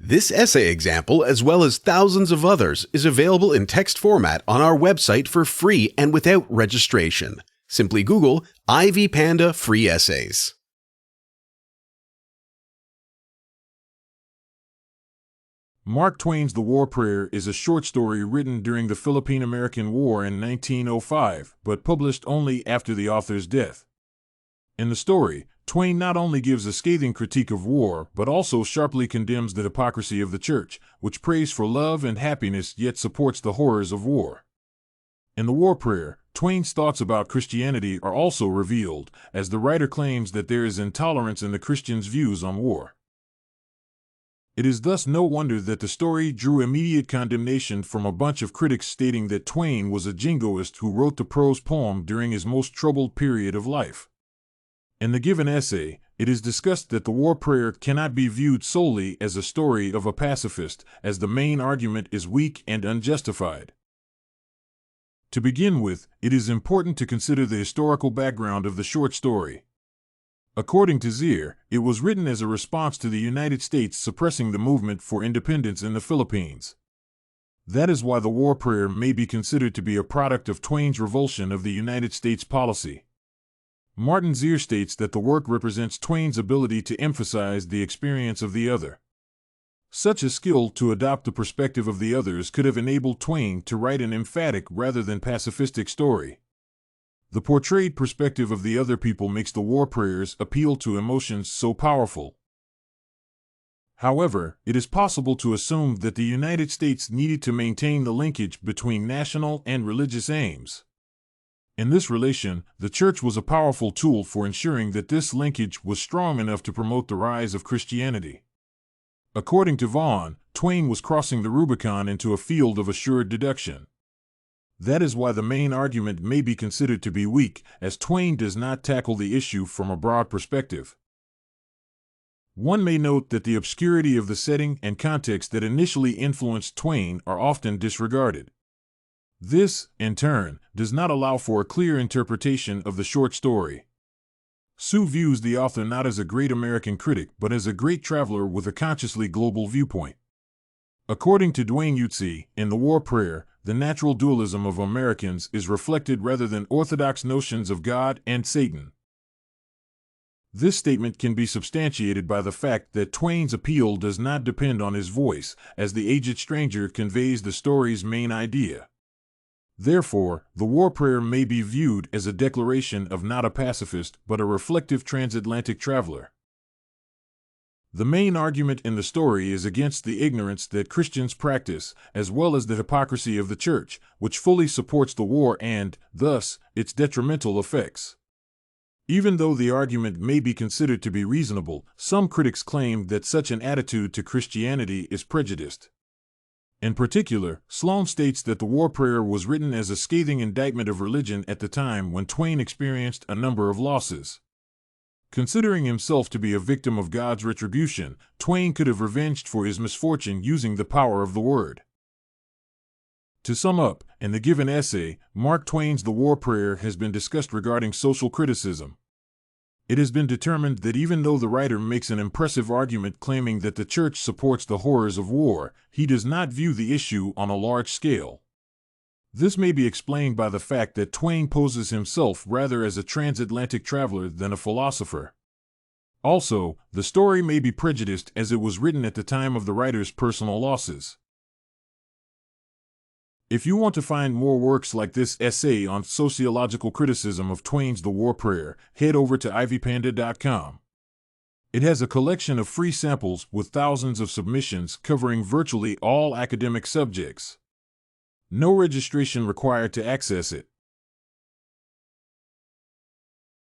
This essay example, as well as thousands of others, is available in text format on our website for free and without registration. Simply Google Ivy Panda Free Essays. Mark Twain's The War Prayer is a short story written during the Philippine-American War in 1905, but published only after the author's death. In the story, Twain not only gives a scathing critique of war, but also sharply condemns the hypocrisy of the church, which prays for love and happiness yet supports the horrors of war. In The War Prayer, Twain's thoughts about Christianity are also revealed, as the writer claims that there is intolerance in the Christians' views on war. It is thus no wonder that the story drew immediate condemnation from a bunch of critics stating that Twain was a jingoist who wrote the prose poem during his most troubled period of life. In the given essay, it is discussed that the War Prayer cannot be viewed solely as a story of a pacifist, as the main argument is weak and unjustified. To begin with, it is important to consider the historical background of the short story. According to Zier, it was written as a response to the United States suppressing the movement for independence in the Philippines. That is why the War Prayer may be considered to be a product of Twain's revulsion of the United States policy. Martin Zier states that the work represents Twain's ability to emphasize the experience of the other. Such a skill to adopt the perspective of the others could have enabled Twain to write an emphatic rather than pacifistic story. The portrayed perspective of the other people makes the War Prayers appeal to emotions so powerful. However, it is possible to assume that the United States needed to maintain the linkage between national and religious aims. In this relation, the Church was a powerful tool for ensuring that this linkage was strong enough to promote the rise of Christianity. According to Vaughan, Twain was crossing the Rubicon into a field of assured deduction. That is why the main argument may be considered to be weak, as Twain does not tackle the issue from a broad perspective. One may note that the obscurity of the setting and context that initially influenced Twain are often disregarded. This, in turn, does not allow for a clear interpretation of the short story. Sue views the author not as a great American critic, but as a great traveler with a consciously global viewpoint. According to Dwayne Eutsey, in The War Prayer, the natural dualism of Americans is reflected rather than orthodox notions of God and Satan. This statement can be substantiated by the fact that Twain's appeal does not depend on his voice, as the aged stranger conveys the story's main idea. Therefore, the War Prayer may be viewed as a declaration of not a pacifist but a reflective transatlantic traveler. The main argument in the story is against the ignorance that Christians practice, as well as the hypocrisy of the Church, which fully supports the war and, thus, its detrimental effects. Even though the argument may be considered to be reasonable, some critics claim that such an attitude to Christianity is prejudiced. In particular, Sloan states that the War Prayer was written as a scathing indictment of religion at the time when Twain experienced a number of losses. Considering himself to be a victim of God's retribution, Twain could have revenged for his misfortune using the power of the word. To sum up, in the given essay, Mark Twain's The War Prayer has been discussed regarding social criticism. It has been determined that even though the writer makes an impressive argument claiming that the Church supports the horrors of war, he does not view the issue on a large scale. This may be explained by the fact that Twain poses himself rather as a transatlantic traveler than a philosopher. Also, the story may be prejudiced as it was written at the time of the writer's personal losses. If you want to find more works like this essay on sociological criticism of Twain's The War Prayer, head over to ivypanda.com. It has a collection of free samples with thousands of submissions covering virtually all academic subjects. No registration required to access it.